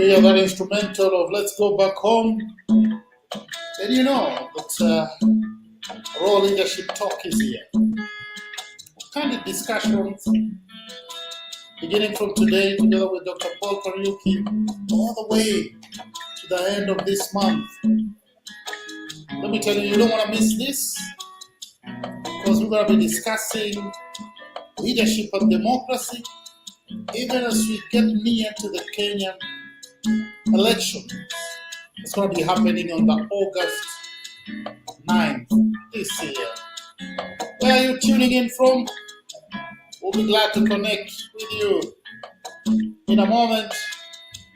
you hear that instrumental of Let's Go Back Home, then you know that Raw Leadership Talk is here. Candid discussions, beginning from today, together with Dr. Paul Kariuki, all the way to the end of this month. Let me tell you, you don't want to miss this, because we're going to be discussing leadership and democracy, even as we get near to the Kenyan election. It's going to be happening on the August 9th this year. Where are you tuning in from? We'll be glad to connect with you. In a moment,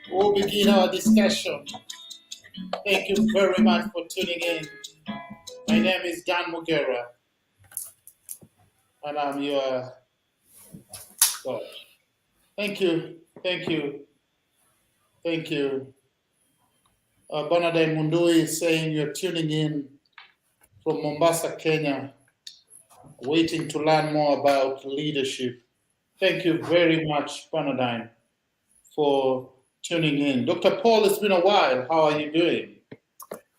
we'll begin our discussion. Thank you very much for tuning in. My name is Dan Mugera, and I'm your God. Thank you. Bernadette Mundui is saying you're tuning in from Mombasa, Kenya, waiting to learn more about leadership. Thank you very much, Bernadette, for tuning in. Dr. Paul, it's been a while. How are you doing?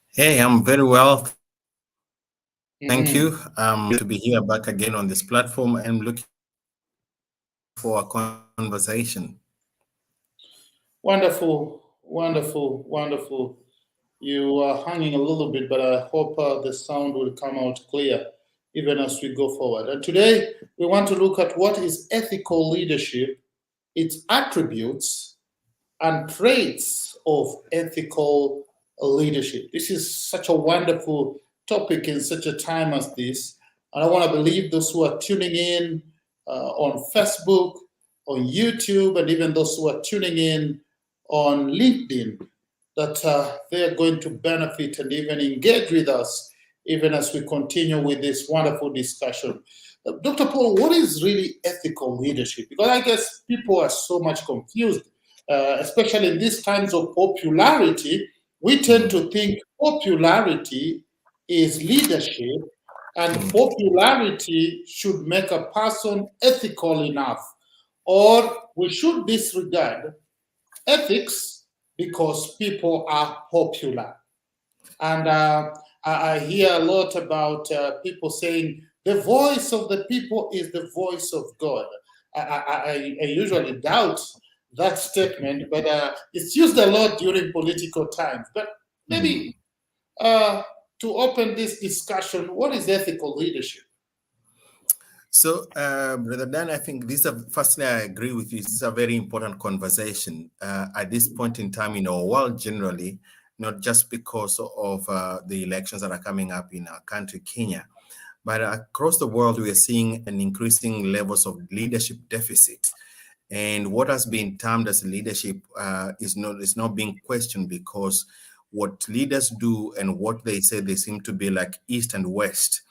Hey, I'm very well. Thank you. To be here back again on this platform and looking for a conversation. Wonderful. You are hanging a little bit, but I hope the sound will come out clear even as we go forward. And today we want to look at what is ethical leadership, its attributes and traits of ethical leadership. This is such a wonderful topic in such a time as this. And I want to believe those who are tuning in on Facebook, on YouTube, and even those who are tuning in on LinkedIn, that they are going to benefit and even engage with us even as we continue with this wonderful discussion. Dr. Paul, what is really ethical leadership? Because I guess people are so much confused, especially in these times of popularity. We tend to think popularity is leadership, and popularity should make a person ethical enough, or we should disregard ethics because people are popular. And I hear a lot about people saying the voice of the people is the voice of God. I usually doubt that statement, but it's used a lot during political times. But maybe to open this discussion, what is ethical leadership? So, Brother Dan, I think firstly, I agree with you. This is a very important conversation at this point in time in our world generally, not just because of the elections that are coming up in our country, Kenya, but across the world, we are seeing an increasing levels of leadership deficit. And what has been termed as leadership is not being questioned, because what leaders do and what they say, they seem to be like East and West.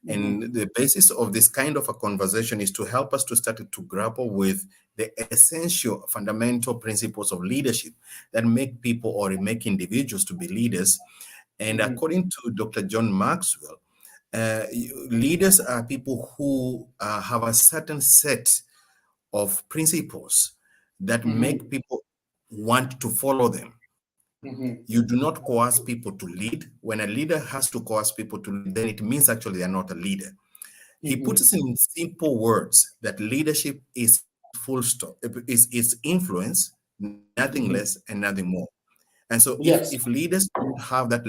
And the basis of this kind of a conversation is to help us to start to grapple with the essential fundamental principles of leadership that make people or make individuals to be leaders. And according to Dr. John Maxwell, leaders are people who have a certain set of principles that make people want to follow them. You do not coerce people to lead. When a leader has to coerce people to lead, then it means actually they are not a leader. He puts it in simple words that leadership is full stop, is influence, nothing less and nothing more. And so if leaders don't have that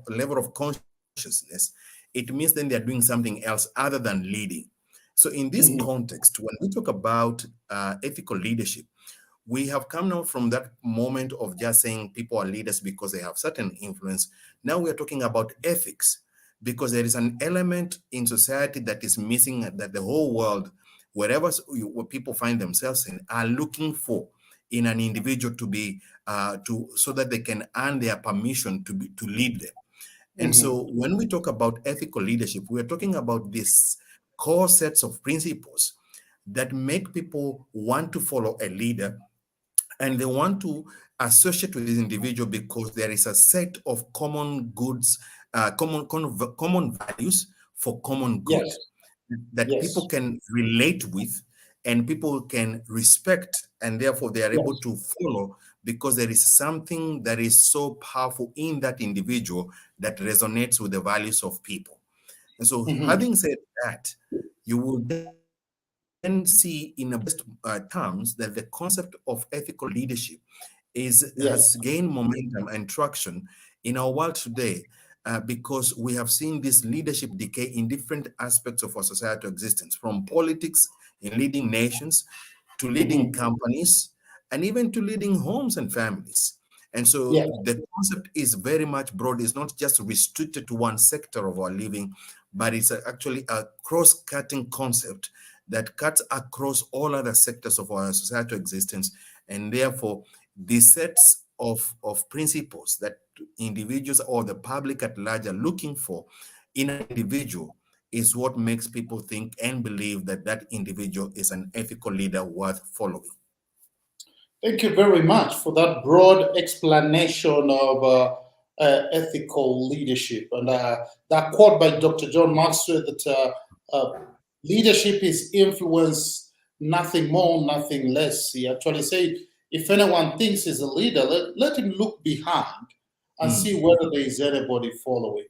level of consciousness, it means then they're doing something else other than leading. So in this context, when we talk about ethical leadership, we have come now from that moment of just saying people are leaders because they have certain influence. Now we are talking about ethics, because there is an element in society that is missing, that the whole world, where people find themselves in, are looking for in an individual to be, so that they can earn their permission to lead them. And so when we talk about ethical leadership, we are talking about these core sets of principles that make people want to follow a leader, and they want to associate with this individual because there is a set of common goods, common values for common good that people can relate with and people can respect, and therefore they are able to follow because there is something that is so powerful in that individual that resonates with the values of people. And so, having said that, you will then see in the best terms that the concept of ethical leadership has gained momentum and traction in our world today, because we have seen this leadership decay in different aspects of our societal existence, from politics in leading nations to leading companies and even to leading homes and families. And so the concept is very much broad. It's not just restricted to one sector of our living, but it's actually a cross-cutting concept that cuts across all other sectors of our societal existence, and therefore the sets of principles that individuals or the public at large are looking for in an individual is what makes people think and believe that that individual is an ethical leader worth following. Thank you very much for that broad explanation of ethical leadership. And that quote by Dr. John Maxwell that leadership is influence, nothing more, nothing less. He actually said, if anyone thinks he's a leader, let him look behind and see whether there is anybody following.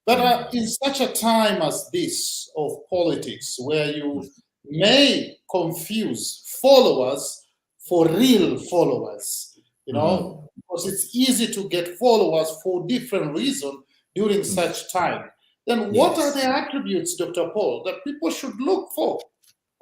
But in such a time as this of politics, where you may confuse followers for real followers, because it's easy to get followers for different reasons during such time. Then what are the attributes, Dr. Paul, that people should look for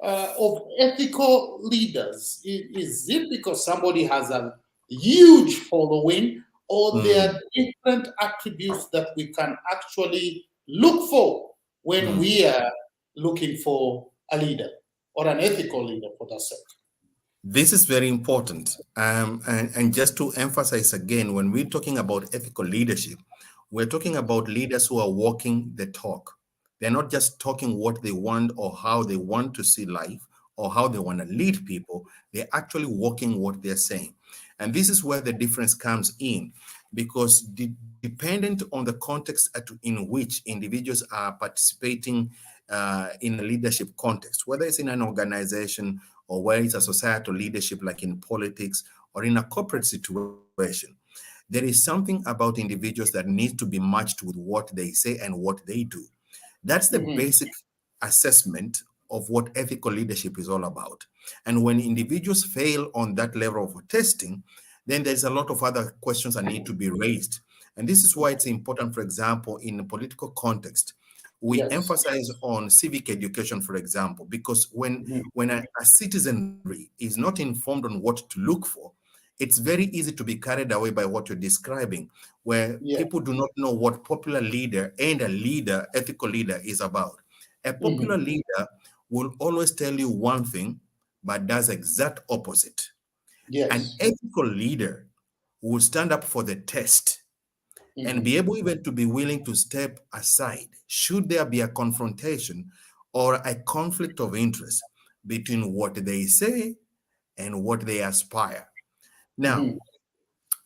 of ethical leaders? Is it because somebody has a huge following, or there are different attributes that we can actually look for when we are looking for a leader or an ethical leader for that sake? This is very important. And just to emphasize again, when we're talking about ethical leadership, we're talking about leaders who are walking the talk. They're not just talking what they want or how they want to see life or how they want to lead people. They're actually walking what they're saying. And this is where the difference comes in, because dependent on the context in which individuals are participating in a leadership context, whether it's in an organization or whether it's a societal leadership like in politics or in a corporate situation, there is something about individuals that needs to be matched with what they say and what they do. That's the basic assessment of what ethical leadership is all about. And when individuals fail on that level of testing, then there's a lot of other questions that need to be raised. And this is why it's important, for example, in a political context, we emphasize on civic education, for example, because when a citizenry is not informed on what to look for, it's very easy to be carried away by what you're describing, where people do not know what popular leader and a leader, ethical leader, is about. A popular leader will always tell you one thing, but does exact opposite. An ethical leader will stand up for the test and be able even to be willing to step aside should there be a confrontation or a conflict of interest between what they say and what they aspire. Now,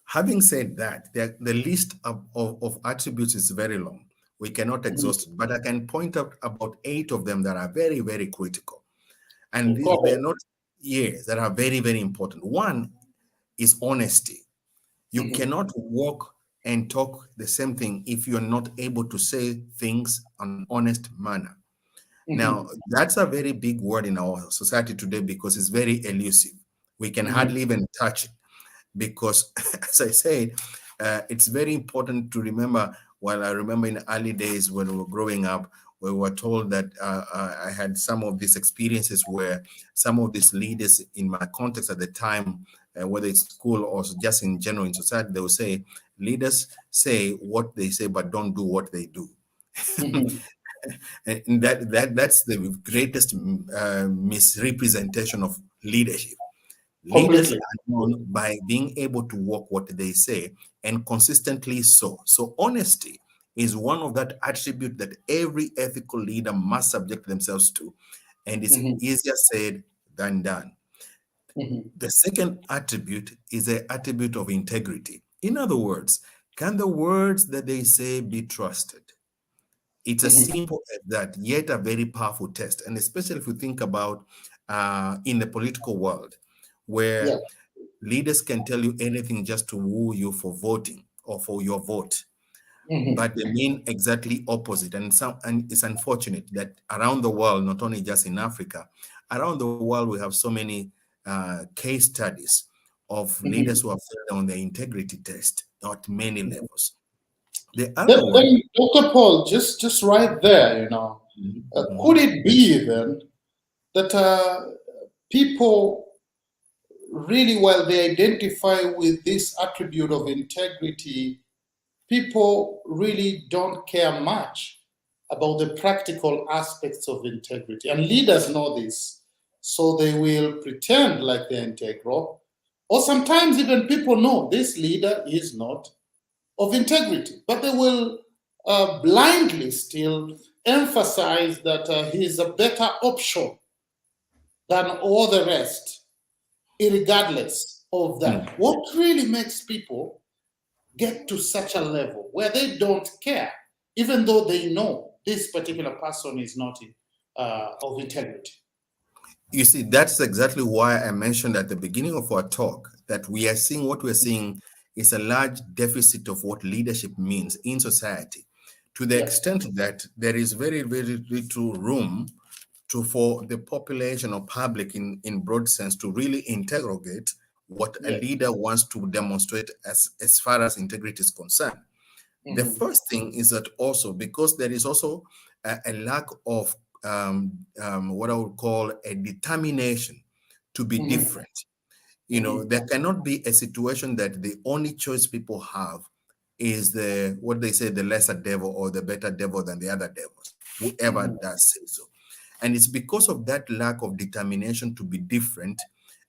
having said that, the list of attributes is very long. We cannot exhaust it, but I can point out about 8 of them that are very, very critical. And they're not, that are very, very important. One is honesty. You cannot walk and talk the same thing if you're not able to say things in an honest manner. Now, that's a very big word in our society today because it's very elusive. We can hardly even touch it because, as I said, it's very important to remember. Well, I remember in the early days when we were growing up, we were told that I had some of these experiences where some of these leaders in my context at the time, whether it's school or just in general in society, they will say, leaders say what they say, but don't do what they do. And that's the greatest misrepresentation of leadership. Leaders are known by being able to walk what they say, and consistently so. So honesty is one of that attribute that every ethical leader must subject themselves to, and it's easier said than done. The second attribute is the attribute of integrity. In other words, can the words that they say be trusted? It's as simple as that, yet a very powerful test. And especially if we think about in the political world, where leaders can tell you anything just to woo you for voting or for your vote. Mhm. But they mean exactly opposite. And it's unfortunate that around the world, not only just in Africa, around the world, we have so many case studies of leaders who have failed on the integrity test at many levels. The other one. Then, Dr. Paul, just right there, could it be then that people really, while they identify with this attribute of integrity, people really don't care much about the practical aspects of integrity. And leaders know this, so they will pretend like they're integral. Or sometimes even people know this leader is not of integrity, but they will blindly still emphasize that he's a better option than all the rest, regardless of that. What really makes people get to such a level where they don't care, even though they know this particular person is not of integrity? You see, that's exactly why I mentioned at the beginning of our talk that we are seeing what we're seeing is a large deficit of what leadership means in society, to the extent that there is very, very little room for the population or public in broad sense to really interrogate what a leader wants to demonstrate as far as integrity is concerned. The first thing is that also because there is also a lack of what I would call a determination to be different. There cannot be a situation that the only choice people have is what they say, the lesser devil or the better devil than the other devils, whoever does say so. And it's because of that lack of determination to be different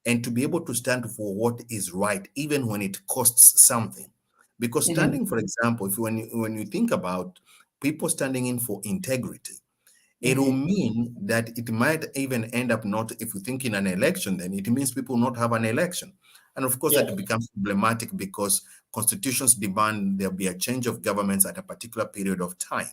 and to be able to stand for what is right, even when it costs something. Because standing, for example, when you think about people standing in for integrity, it will mean that it might even end up not, if you think in an election, then it means people not have an election. And of course, that becomes problematic because constitutions demand there be a change of governments at a particular period of time.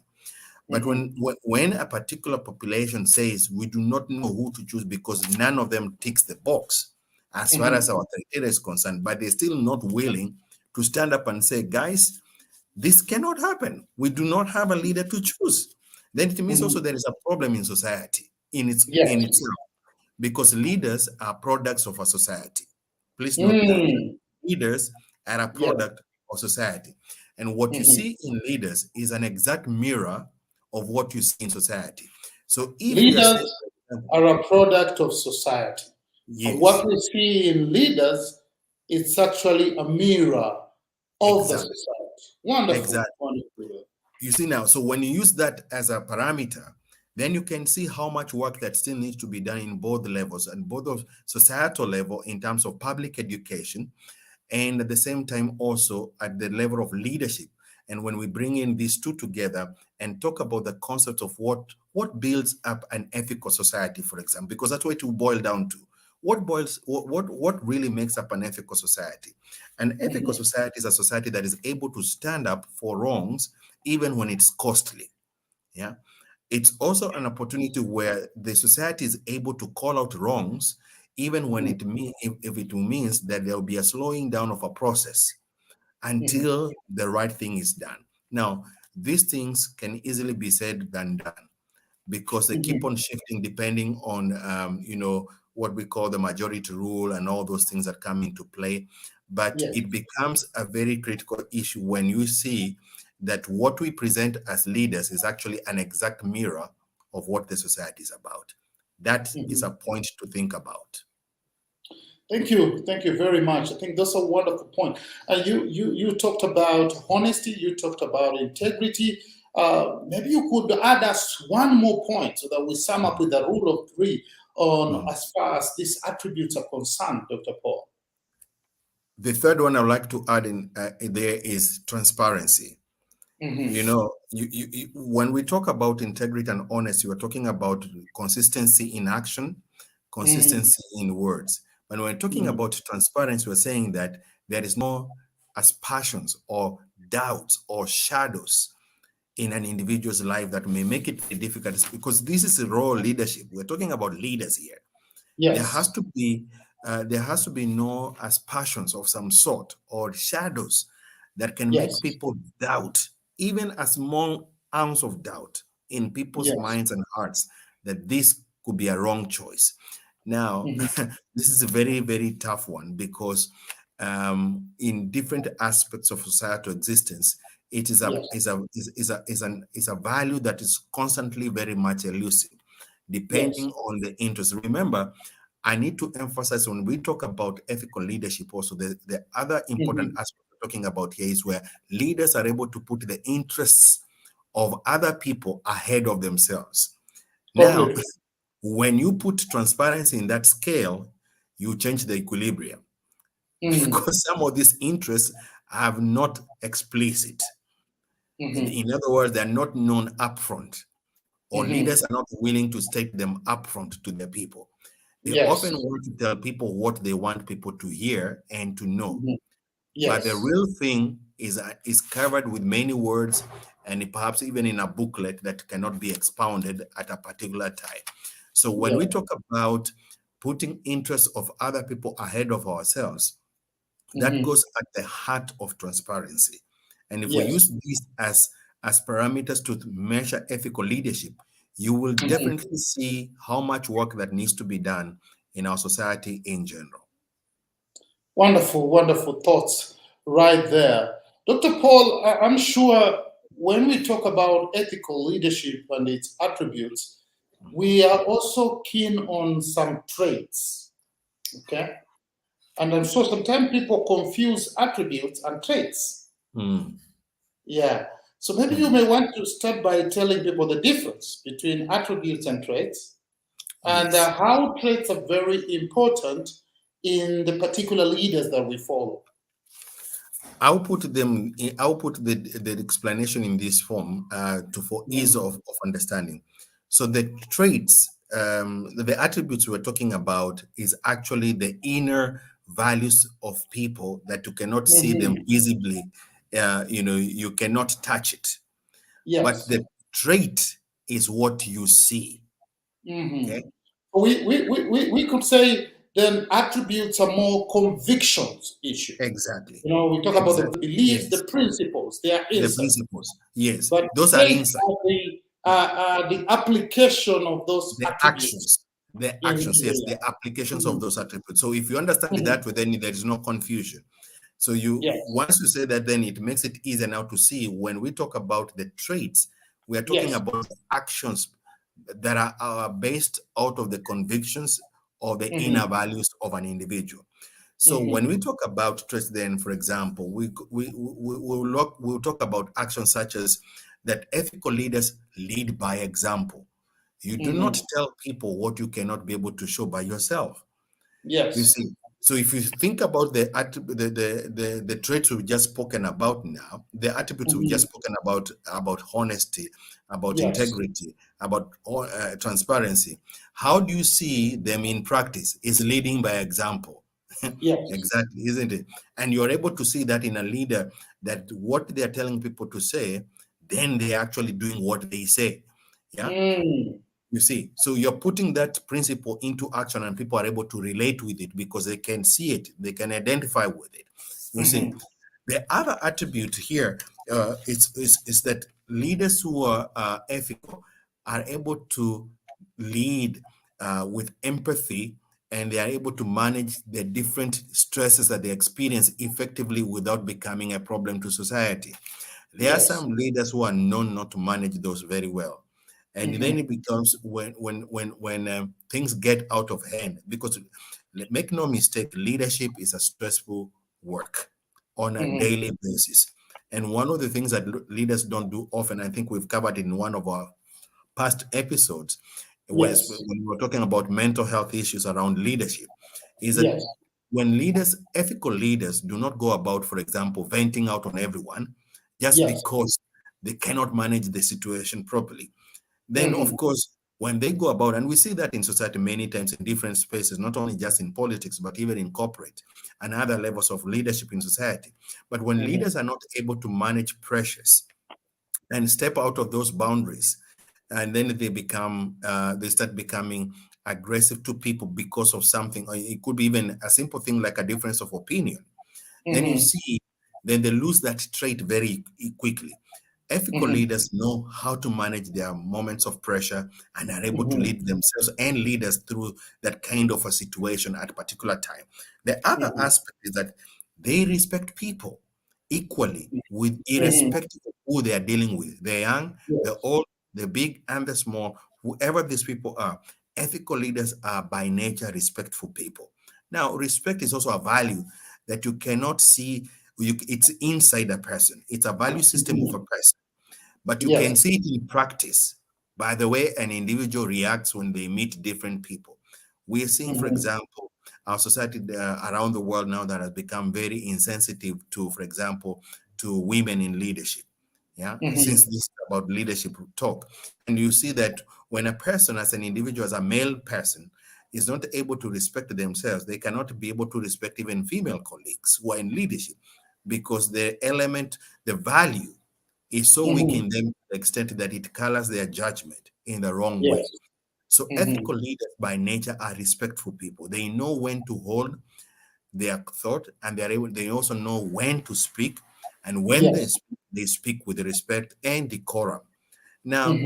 But when a particular population says we do not know who to choose because none of them ticks the box as far as our criteria is concerned, but they're still not willing to stand up and say, guys, this cannot happen. We do not have a leader to choose. Then it means also there is a problem in society in itself, because leaders are products of a society. Please note that leaders are a product of society. And what you see in leaders is an exact mirror of what you see in society. So if leaders are a product of society. Yes. And what we see in leaders is actually a mirror of the society. Wonderful. Exactly. Wonderful. You see now, so when you use that as a parameter, then you can see how much work that still needs to be done in both levels, and both of societal level in terms of public education, and at the same time also at the level of leadership. And when we bring in these two together and talk about the concept of what builds up an ethical society, for example, because that's what it will boil down to. What really makes up an ethical society? An ethical society is a society that is able to stand up for wrongs even when it's costly. Yeah. It's also an opportunity where the society is able to call out wrongs, even when if it means that there will be a slowing down of a process until the right thing is done. Now, these things can easily be said than done because they keep on shifting depending on, what we call the majority rule and all those things that come into play. But it becomes a very critical issue when you see that what we present as leaders is actually an exact mirror of what the society is about. That is a point to think about. Thank you very much. I think that's a wonderful point. You talked about honesty. You talked about integrity. Maybe you could add us one more point so that we sum up with the rule of three on as far as these attributes are concerned, Dr. Paul. The third one I would like to add in there is transparency. When we talk about integrity and honesty, we're talking about consistency in action, consistency in words. When we're talking about transparency, we're saying that there is no aspersions or doubts or shadows in an individual's life that may make it difficult, because this is a raw leadership. We're talking about leaders here. There has to be there has to be no aspersions of some sort or shadows that can Yes. make people doubt, even a small ounce of doubt in people's Yes. minds and hearts, that this could be a wrong choice. Now, Mhm. this is a very, very tough one because in different aspects of societal existence, it is Yes. is a value that is constantly very much elusive, depending Yes. on the interest. Remember, I need to emphasize when we talk about ethical leadership, also the other important Mhm. aspect we're talking about here is where leaders are able to put the interests of other people ahead of themselves. Now, Totally. when you put transparency in that scale, you change the equilibrium Mm. because some of these interests are not explicit. Mhm. In other words, they're not known upfront, or Mhm. leaders are not willing to state them upfront to their people. They often Yes. want to tell people what they want people to hear and to know. Mhm. But the Yes. real thing is covered with many words and perhaps even in a booklet that cannot be expounded at a particular time. So when Yeah. we talk about putting interests of other people ahead of ourselves, that Mhm. goes at the heart of transparency. And if we Yes. use these as parameters to measure ethical leadership, you will Mhm. definitely see how much work that needs to be done in our society in general. Wonderful, wonderful thoughts right there. Dr. Paul, I'm sure when we talk about ethical leadership and its attributes, we are also keen on some traits. Okay. And I'm sure sometimes people confuse attributes and traits. Hmm. Yeah. So maybe you Hmm. may want to start by telling people the difference between attributes and traits, and Yes. how traits are very important in the particular leaders that we follow. I'll put the explanation in this form for ease Mhm. of understanding. So the traits, the attributes we're talking about is actually the inner values of people that you cannot see them Mhm. visibly. You cannot touch it. But Yes. the trait is what you see. Hmm. Okay. We could say then attributes are more convictions issue. Exactly. We talk about the Exactly. beliefs, Yes. the principles, they are The inside. principles. Yes. But Those are traits inside. are the application of those the attributes actions the in actions, real yes, life. the applications of Mhm. those attributes. So if you understand it Mhm. that way, then there is no confusion. So you Yes. once you say that, then it makes it easier now to see when we talk about the traits, we are talking Yes. about actions that are based out of the convictions or the inner Hmm. values of an individual. So when Hmm. we talk about traits, then, for example, we'll talk about actions such as that ethical leaders lead by example. You do not Hmm. tell people what you cannot be able to show by yourself. You Yes. see, so if you think about the traits we've just spoken about now, the attributes we've Hmm. just spoken about honesty, about Yes. integrity, about transparency, how do you see them in practice? Is leading by example. Yes. Exactly, isn't it? And you're able to see that in a leader, that what they're telling people to say, then they're actually doing what they say. Yeah. Mm. You see, so you're putting that principle into action and people are able to relate with it because they can see it, they can identify with it. You see, Hmm. the other attribute here is that leaders who are ethical are able to lead with empathy, and they are able to manage the different stresses that they experience effectively without becoming a problem to society. There are Yes. some leaders who are known not to manage those very well, and then Hmm. it becomes when things get out of hand. Because make no mistake, leadership is a stressful work on a Hmm. daily basis. And one of the things that leaders don't do often, I think we've covered in one of our past episodes, was Yes. when we were talking about mental health issues around leadership, is that Yes. when leaders, ethical leaders, do not go about, for example, venting out on everyone just Yes. because they cannot manage the situation properly, then Hmm. of course, when they go about, and we see that in society many times in different spaces, not only just in politics, but even in corporate and other levels of leadership in society. But when Hmm. leaders are not able to manage pressures and step out of those boundaries, and then they start becoming aggressive to people because of something, or it could be even a simple thing like a difference of opinion, then you see, then they lose that trait very quickly. Ethical leaders know how to manage their moments of pressure and are able to lead themselves and lead us through that kind of a situation at a particular time. The other aspect is that they respect people equally, with irrespective of who they are dealing with. The young, the old, the big, and the small, whoever these people are. Ethical leaders are by nature respectful people. Now, respect is also a value that you cannot see. It's inside a person. It's a value system of a person, but you can see it in practice by the way an individual reacts when they meet different people. We are seeing, for example, our society around the world now that has become very insensitive to, for example, to women in leadership. Yeah, since this is about leadership talk, and you see that when a person, as an individual, as a male person, is not able to respect themselves, they cannot be able to respect even female colleagues who are in leadership, because the element, the value is so weak in them to the extent that it colors their judgment in the wrong way. So ethical leaders by nature are respectful people. They know when to hold their thought, and they also know when to speak, and when they speak with respect and decorum. Now,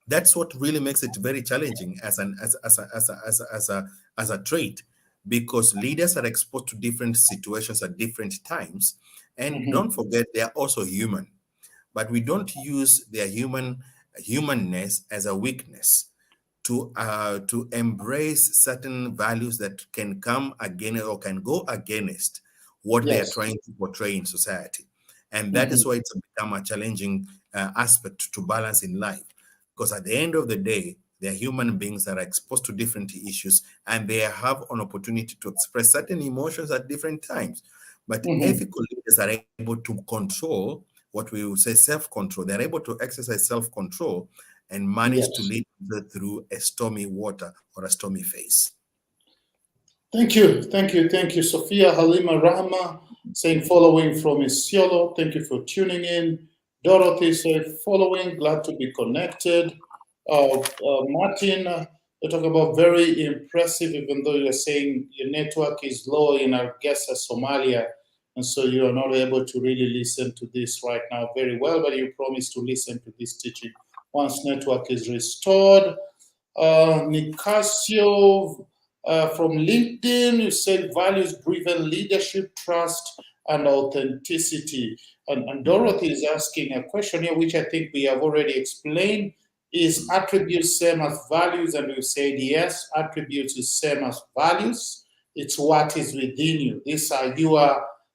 that's what really makes it very challenging as a trait, because leaders are exposed to different situations at different times, and don't forget they are also human, but we don't use their humanness as a weakness to embrace certain values that can come again or can go against what they are trying to portray in society. And that is why it's become a challenging aspect to balance in life, because at the end of the day, they are human beings that are exposed to different issues, and they have an opportunity to express certain emotions at different times. But ethical leaders are able to control what we would say self-control. They're able to exercise self-control and manage to lead through a stormy water or a stormy phase. Thank you. Sophia Halima Rahma saying following from Isiolo. Thank you for tuning in. Dorothy saying following, glad to be connected. Martin, you talk about very impressive, even though you're saying your network is low in Hargeisa, Somalia, and so you are not able to really listen to this right now very well, but you promise to listen to this teaching once network is restored. Nicasio from LinkedIn, you said values-driven leadership, trust, and authenticity. And Dorothy is asking a question here, which I think we have already explained. Is attributes same as values? And we said yes, attributes is same as values. It's what is within you. These are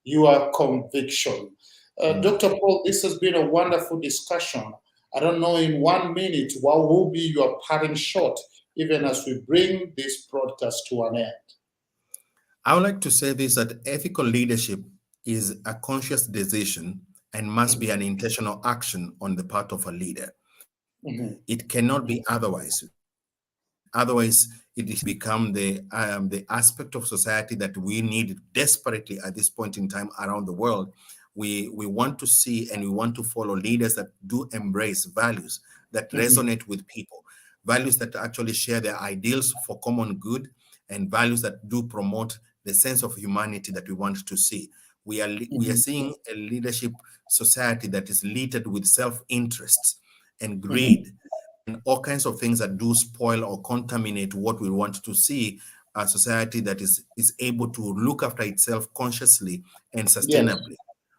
your conviction. Dr. Paul, this has been a wonderful discussion. I don't know, in 1 minute, what will be your parting shot, even as we bring this broadcast to an end? I would like to say this, that ethical leadership is a conscious decision and must be an intentional action on the part of a leader. It cannot be otherwise. Otherwise, it has become the aspect of society that we need desperately at this point in time around the world. We want to see and we want to follow leaders that do embrace values that resonate with people, values that actually share their ideals for common good, and values that do promote the sense of humanity that we want to see. We are seeing a leadership society that is littered with self-interest and greed and all kinds of things that do spoil or contaminate what we want to see, a society that is able to look after itself consciously and sustainably.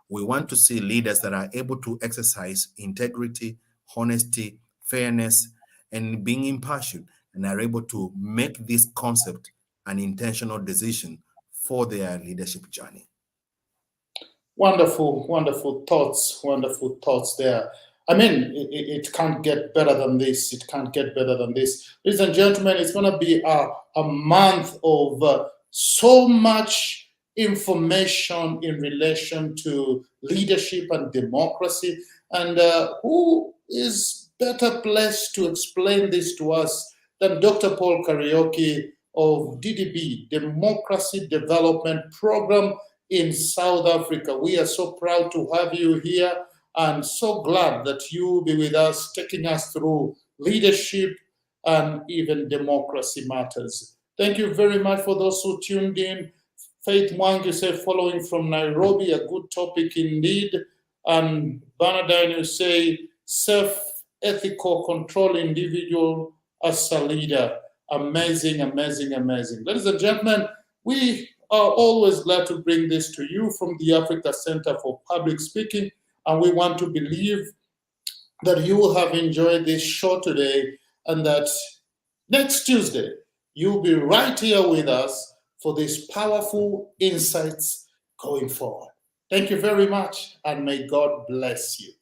We want to see leaders that are able to exercise integrity, honesty, fairness, and being impartial, and are able to make this concept an intentional decision for their leadership journey. Wonderful thoughts there. I mean, it can't get better than this. Ladies and gentlemen, it's going to be a month of so much information in relation to leadership and democracy. And who is better placed to explain this to us than Dr. Paul Kariuki of DDB, Democracy Development Program in South Africa. We are so proud to have you here, and so glad that you will be with us, taking us through leadership and even democracy matters. Thank you very much for those who tuned in. Faith Mwangi say, following from Nairobi, a good topic indeed. And Bernardine, you say, self-ethical control individual as a leader. Amazing, amazing, amazing. Ladies and gentlemen, we are always glad to bring this to you from the Africa Center for Public Speaking, and we want to believe that you will have enjoyed this show today and that next Tuesday, you'll be right here with us for these powerful insights going forward. Thank you very much, and may God bless you.